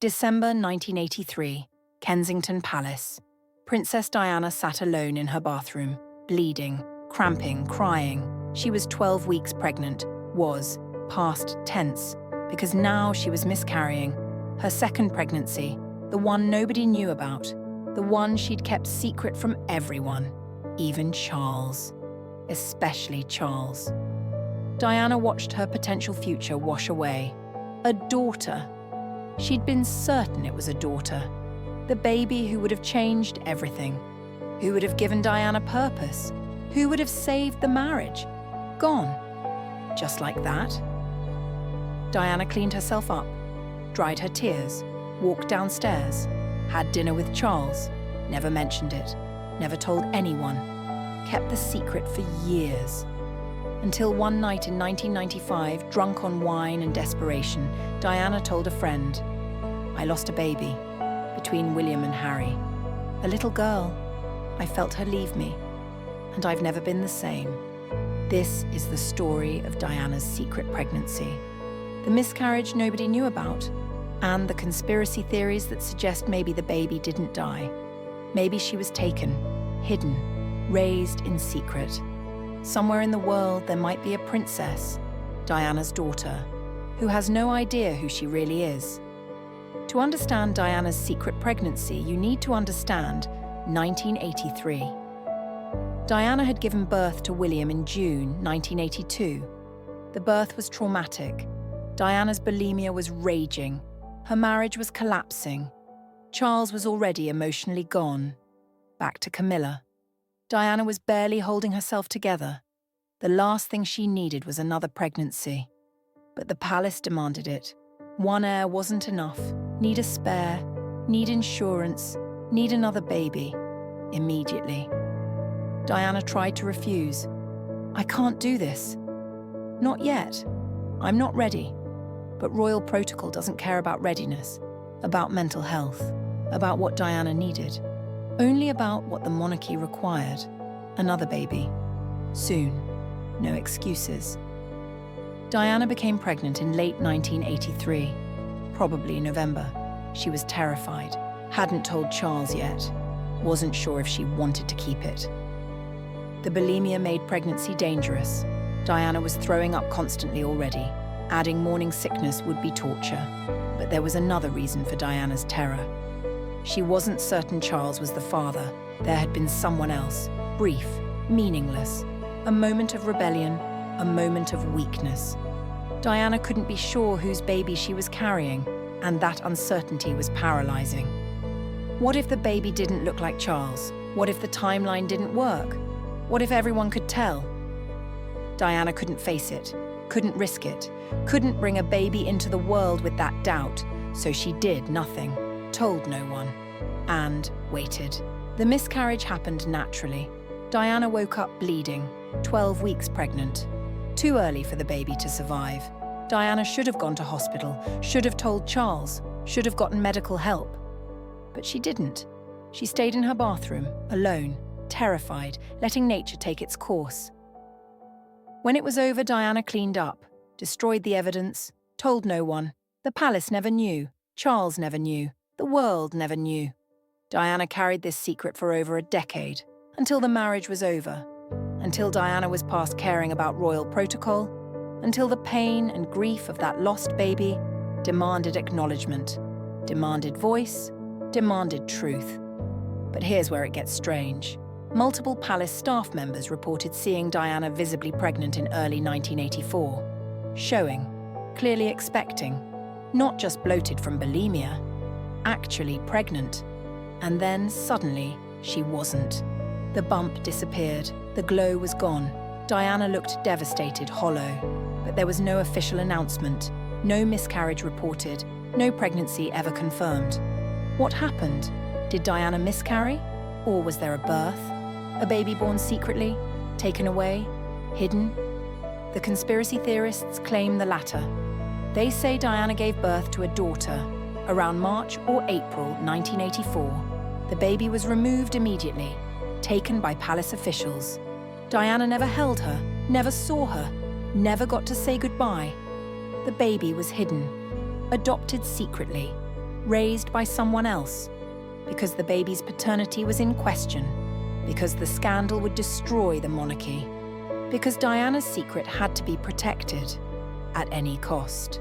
December 1983, Kensington Palace. Princess Diana sat alone in her bathroom, bleeding, cramping, crying. She was 12 weeks pregnant, past tense, because now she was miscarrying. Her second pregnancy, the one nobody knew about, the one she'd kept secret from everyone, even Charles, especially Charles. Diana watched her potential future wash away. A daughter. She'd been certain it was a daughter. The baby who would have changed everything. Who would have given Diana purpose? Who would have saved the marriage? Gone. Just like that. Diana cleaned herself up, dried her tears, walked downstairs, had dinner with Charles, never mentioned it, never told anyone, kept the secret for years. Until one night in 1995, drunk on wine and desperation, Diana told a friend, "I lost a baby, between William and Harry. A little girl. I felt her leave me, and I've never been the same." This is the story of Diana's secret pregnancy. The miscarriage nobody knew about, and the conspiracy theories that suggest maybe the baby didn't die. Maybe she was taken, hidden, raised in secret. Somewhere in the world there might be a princess, Diana's daughter, who has no idea who she really is. To understand Diana's secret pregnancy, you need to understand 1983. Diana had given birth to William in June 1982. The birth was traumatic. Diana's bulimia was raging. Her marriage was collapsing. Charles was already emotionally gone. Back to Camilla. Diana was barely holding herself together. The last thing she needed was another pregnancy. But the palace demanded it. One heir wasn't enough. Need a spare, need insurance, need another baby. Immediately. Diana tried to refuse. "I can't do this. Not yet. I'm not ready." But royal protocol doesn't care about readiness, about mental health, about what Diana needed. Only about what the monarchy required. Another baby. Soon. No excuses. Diana became pregnant in late 1983. Probably November. She was terrified. Hadn't told Charles yet. Wasn't sure if she wanted to keep it. The bulimia made pregnancy dangerous. Diana was throwing up constantly already. Adding morning sickness would be torture. But there was another reason for Diana's terror. She wasn't certain Charles was the father. There had been someone else, brief, meaningless. A moment of rebellion, a moment of weakness. Diana couldn't be sure whose baby she was carrying, and that uncertainty was paralyzing. What if the baby didn't look like Charles? What if the timeline didn't work? What if everyone could tell? Diana couldn't face it, couldn't risk it, couldn't bring a baby into the world with that doubt, so she did nothing. Told no one, and waited. The miscarriage happened naturally. Diana woke up bleeding, 12 weeks pregnant. Too early for the baby to survive. Diana should have gone to hospital, should have told Charles, should have gotten medical help. But she didn't. She stayed in her bathroom, alone, terrified, letting nature take its course. When it was over, Diana cleaned up, destroyed the evidence, told no one. The palace never knew. Charles never knew. The world never knew. Diana carried this secret for over a decade, until the marriage was over, until Diana was past caring about royal protocol, until the pain and grief of that lost baby demanded acknowledgement, demanded voice, demanded truth. But here's where it gets strange. Multiple palace staff members reported seeing Diana visibly pregnant in early 1984, showing, clearly expecting, not just bloated from bulimia, actually pregnant. And then, suddenly, she wasn't. The bump disappeared. The glow was gone. Diana looked devastated, hollow. But there was no official announcement, no miscarriage reported, no pregnancy ever confirmed. What happened? Did Diana miscarry? Or was there a birth? A baby born secretly? Taken away? Hidden? The conspiracy theorists claim the latter. They say Diana gave birth to a daughter. Around March or April 1984, the baby was removed immediately, taken by palace officials. Diana never held her, never saw her, never got to say goodbye. The baby was hidden, adopted secretly, raised by someone else, because the baby's paternity was in question, because the scandal would destroy the monarchy, because Diana's secret had to be protected at any cost.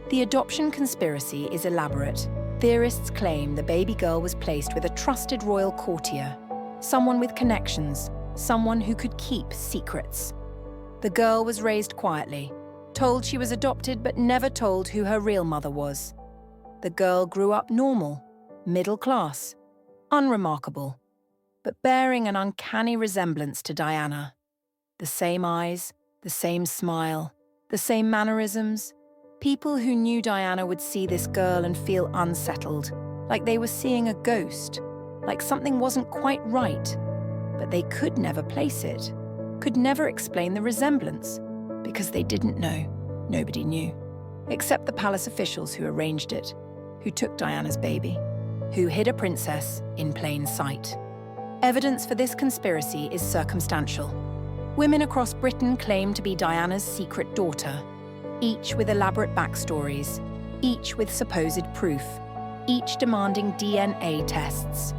The adoption conspiracy is elaborate. Theorists claim the baby girl was placed with a trusted royal courtier, someone with connections, someone who could keep secrets. The girl was raised quietly, told she was adopted but never told who her real mother was. The girl grew up normal, middle class, unremarkable, but bearing an uncanny resemblance to Diana. The same eyes, the same smile, the same mannerisms. People who knew Diana would see this girl and feel unsettled, like they were seeing a ghost, like something wasn't quite right, but they could never place it, could never explain the resemblance, because they didn't know. Nobody knew, except the palace officials who arranged it, who took Diana's baby, who hid a princess in plain sight. Evidence for this conspiracy is circumstantial. Women across Britain claim to be Diana's secret daughter, each with elaborate backstories, each with supposed proof, each demanding DNA tests,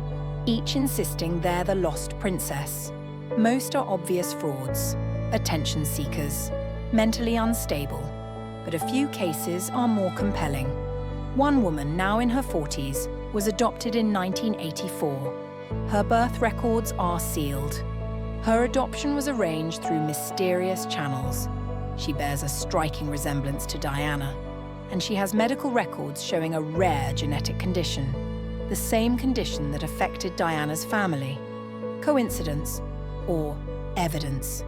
each insisting they're the lost princess. Most are obvious frauds, attention seekers, mentally unstable, but a few cases are more compelling. One woman, now in her 40s, was adopted in 1984. Her birth records are sealed. Her adoption was arranged through mysterious channels. She bears a striking resemblance to Diana, and she has medical records showing a rare genetic condition, the same condition that affected Diana's family. Coincidence or evidence?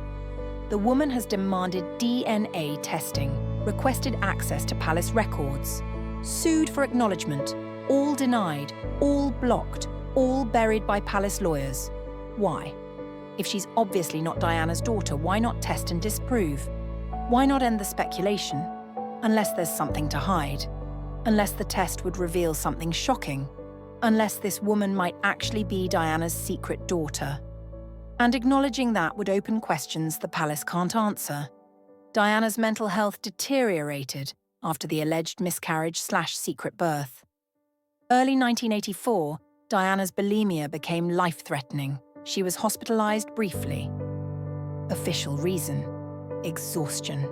The woman has demanded DNA testing, requested access to palace records, sued for acknowledgement, all denied, all blocked, all buried by palace lawyers. Why? If she's obviously not Diana's daughter, why not test and disprove? Why not end the speculation? Unless there's something to hide. Unless the test would reveal something shocking. Unless this woman might actually be Diana's secret daughter. And acknowledging that would open questions the palace can't answer. Diana's mental health deteriorated after the alleged miscarriage/secret birth. Early 1984, Diana's bulimia became life-threatening. She was hospitalized briefly. Official reason: exhaustion.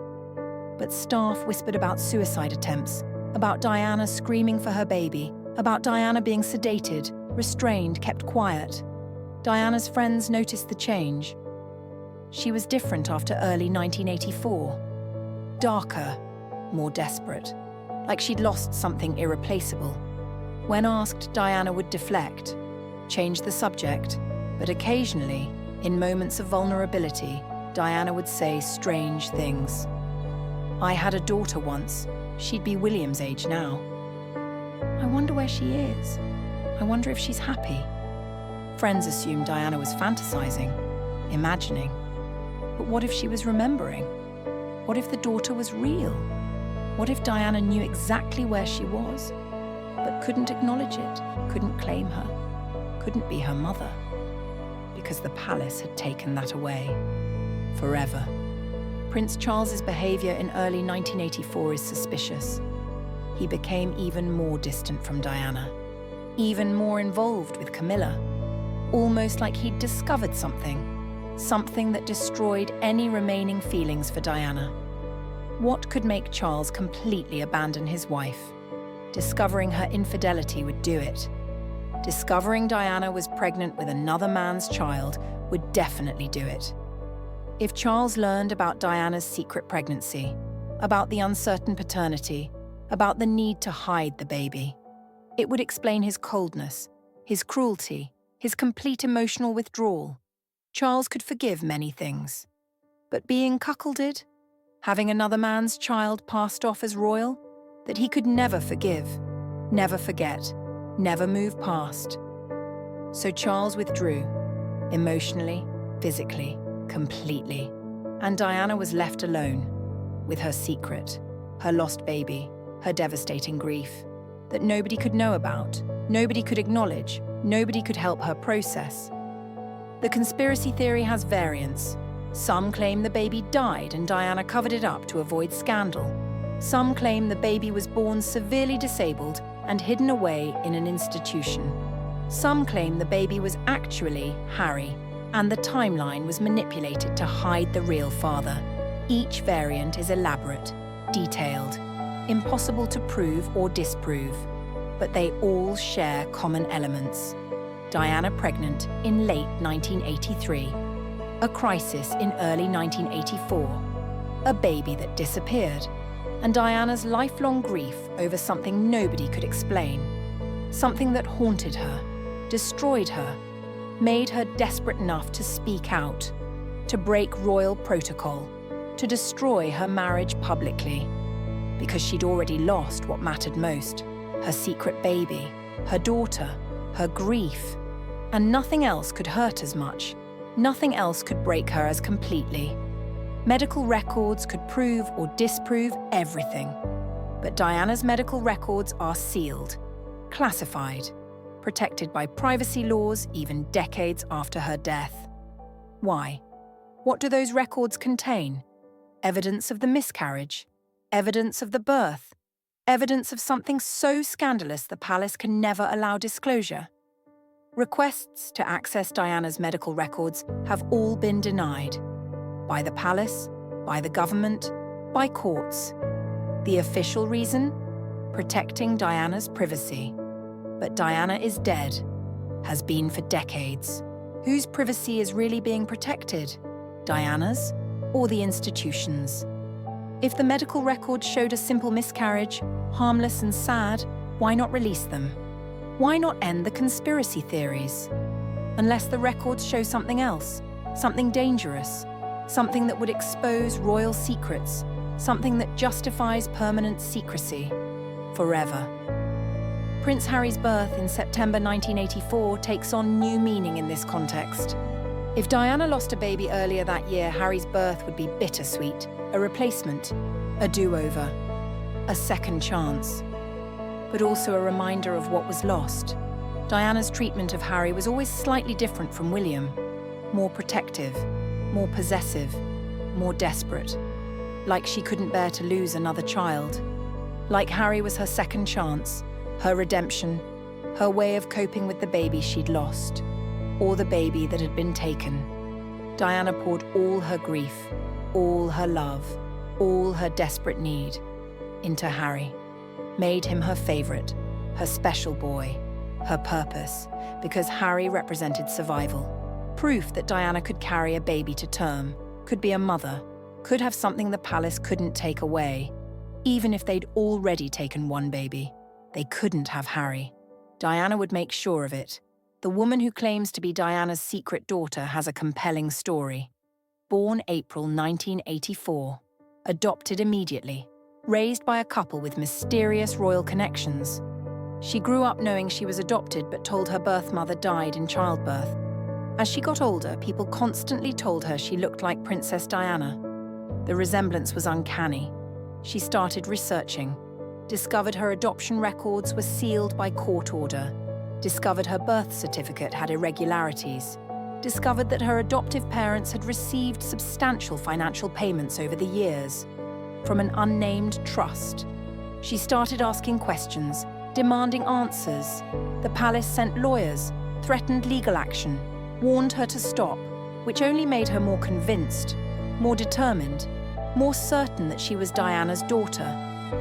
But staff whispered about suicide attempts, about Diana screaming for her baby, about Diana being sedated, restrained, kept quiet. Diana's friends noticed the change. She was different after early 1984. Darker, more desperate, like she'd lost something irreplaceable. When asked, Diana would deflect, change the subject, but occasionally, in moments of vulnerability, Diana would say strange things. I had a daughter once. She'd be William's age now. I wonder where she is. I wonder if she's happy. Friends assumed Diana was fantasizing, imagining. But what if she was remembering? What if the daughter was real? What if Diana knew exactly where she was, but couldn't acknowledge it, couldn't claim her, couldn't be her mother? Because the palace had taken that away. Forever. Prince Charles's behavior in early 1984 is suspicious. He became even more distant from Diana, even more involved with Camilla, almost like he'd discovered something that destroyed any remaining feelings for Diana. What could make Charles completely abandon his wife? Discovering her infidelity would do it. Discovering Diana was pregnant with another man's child would definitely do it. If Charles learned about Diana's secret pregnancy, about the uncertain paternity, about the need to hide the baby, it would explain his coldness, his cruelty, his complete emotional withdrawal. Charles could forgive many things. But being cuckolded, having another man's child passed off as royal, that he could never forgive, never forget, never move past. So Charles withdrew, emotionally, physically, completely. And Diana was left alone, with her secret, her lost baby, her devastating grief, that nobody could know about, nobody could acknowledge, nobody could help her process. The conspiracy theory has variants. Some claim the baby died and Diana covered it up to avoid scandal. Some claim the baby was born severely disabled and hidden away in an institution. Some claim the baby was actually Harry, and the timeline was manipulated to hide the real father. Each variant is elaborate, detailed, impossible to prove or disprove, but they all share common elements. Diana pregnant in late 1983, a crisis in early 1984, a baby that disappeared, and Diana's lifelong grief over something nobody could explain, something that haunted her, destroyed her, made her desperate enough to speak out, to break royal protocol, to destroy her marriage publicly, because she'd already lost what mattered most, her secret baby, her daughter, her grief, and nothing else could hurt as much, nothing else could break her as completely. Medical records could prove or disprove everything, but Diana's medical records are sealed, classified, protected by privacy laws even decades after her death. Why? What do those records contain? Evidence of the miscarriage? Evidence of the birth? Evidence of something so scandalous the palace can never allow disclosure? Requests to access Diana's medical records have all been denied. By the palace, by the government, by courts. The official reason? Protecting Diana's privacy. But Diana is dead, has been for decades. Whose privacy is really being protected? Diana's or the institution's? If the medical records showed a simple miscarriage, harmless and sad, why not release them? Why not end the conspiracy theories? Unless the records show something else, something dangerous, something that would expose royal secrets, something that justifies permanent secrecy, forever. Prince Harry's birth in September 1984 takes on new meaning in this context. If Diana lost a baby earlier that year, Harry's birth would be bittersweet, a replacement, a do-over, a second chance. But also a reminder of what was lost. Diana's treatment of Harry was always slightly different from William. More protective, more possessive, more desperate. Like she couldn't bear to lose another child. Like Harry was her second chance, her redemption, her way of coping with the baby she'd lost, or the baby that had been taken. Diana poured all her grief, all her love, all her desperate need into Harry. Made him her favorite, her special boy, her purpose, because Harry represented survival. Proof that Diana could carry a baby to term, could be a mother, could have something the palace couldn't take away. Even if they'd already taken one baby, they couldn't have Harry. Diana would make sure of it. The woman who claims to be Diana's secret daughter has a compelling story. Born April 1984, adopted immediately, raised by a couple with mysterious royal connections. She grew up knowing she was adopted but told her birth mother died in childbirth. As she got older, people constantly told her she looked like Princess Diana. The resemblance was uncanny. She started researching, discovered her adoption records were sealed by court order, discovered her birth certificate had irregularities, discovered that her adoptive parents had received substantial financial payments over the years from an unnamed trust. She started asking questions, demanding answers. The palace sent lawyers, threatened legal action, warned her to stop, which only made her more convinced, more determined, more certain that she was Diana's daughter,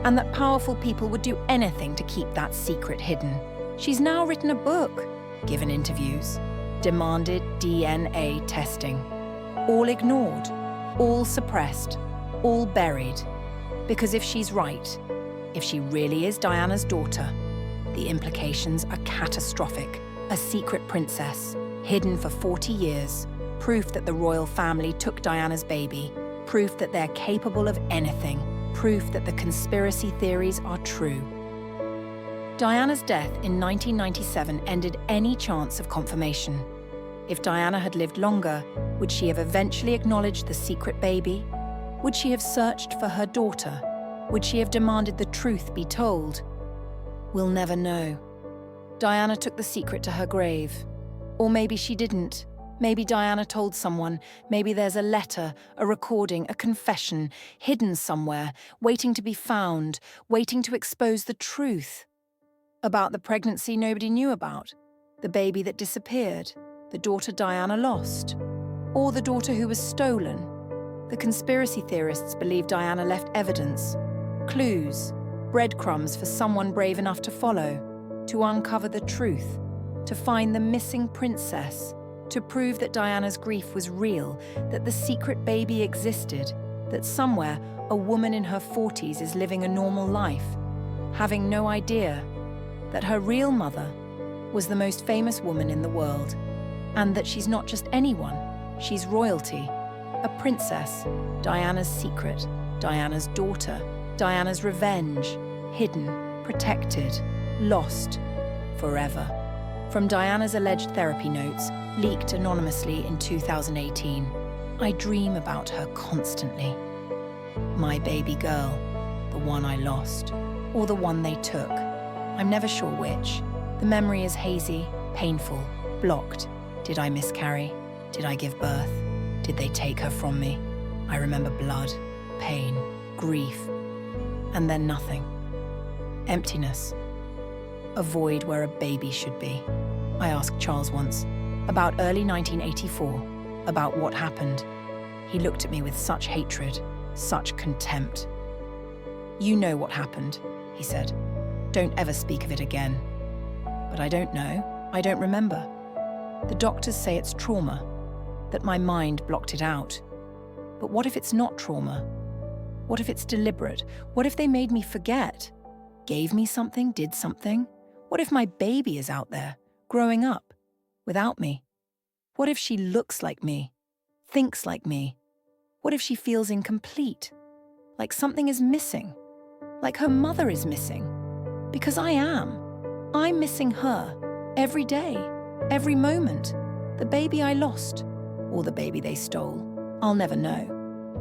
and that powerful people would do anything to keep that secret hidden. She's now written a book, given interviews, demanded DNA testing. All ignored, all suppressed, all buried. Because if she's right, if she really is Diana's daughter, the implications are catastrophic. A secret princess, hidden for 40 years, proof that the royal family took Diana's baby, proof that they're capable of anything, proof that the conspiracy theories are true. Diana's death in 1997 ended any chance of confirmation. If Diana had lived longer, would she have eventually acknowledged the secret baby? Would she have searched for her daughter? Would she have demanded the truth be told? We'll never know. Diana took the secret to her grave. Or maybe she didn't. Maybe Diana told someone. Maybe there's a letter, a recording, a confession, hidden somewhere, waiting to be found, waiting to expose the truth. About the pregnancy nobody knew about, the baby that disappeared, the daughter Diana lost, or the daughter who was stolen. The conspiracy theorists believe Diana left evidence, clues, breadcrumbs for someone brave enough to follow, to uncover the truth, to find the missing princess, to prove that Diana's grief was real, that the secret baby existed, that somewhere a woman in her 40s is living a normal life, having no idea that her real mother was the most famous woman in the world, and that she's not just anyone, she's royalty, a princess, Diana's secret, Diana's daughter, Diana's revenge, hidden, protected, lost, forever. From Diana's alleged therapy notes, leaked anonymously in 2018, I dream about her constantly. My baby girl, the one I lost, or the one they took. I'm never sure which. The memory is hazy, painful, blocked. Did I miscarry? Did I give birth? Did they take her from me? I remember blood, pain, grief, and then nothing. Emptiness. A void where a baby should be. I asked Charles once, about early 1984, about what happened. He looked at me with such hatred, such contempt. "You know what happened," he said. "Don't ever speak of it again." But I don't know. I don't remember. The doctors say it's trauma, that my mind blocked it out. But what if it's not trauma? What if it's deliberate? What if they made me forget? Gave me something, did something? What if my baby is out there, growing up, without me? What if she looks like me, thinks like me? What if she feels incomplete, like something is missing, like her mother is missing? Because I am. I'm missing her, every day, every moment. The baby I lost, or the baby they stole, I'll never know.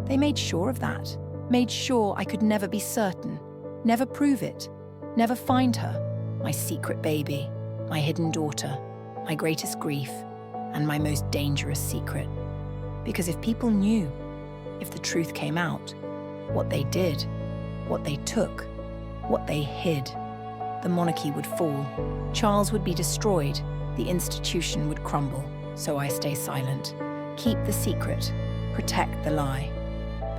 They made sure of that, made sure I could never be certain, never prove it, never find her, my secret baby, my hidden daughter, my greatest grief, and my most dangerous secret. Because if people knew, if the truth came out, what they did, what they took, what they hid, the monarchy would fall, Charles would be destroyed, the institution would crumble. So I stay silent, keep the secret, protect the lie.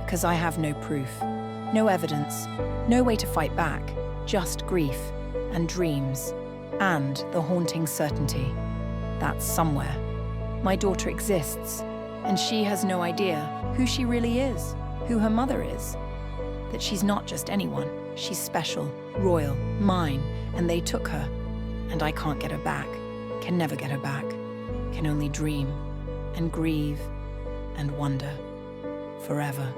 Because I have no proof, no evidence, no way to fight back, just grief and dreams, and the haunting certainty that somewhere my daughter exists, and she has no idea who she really is, who her mother is, that she's not just anyone, she's special, royal, mine, and they took her, and I can't get her back, can never get her back, can only dream and grieve and wonder forever.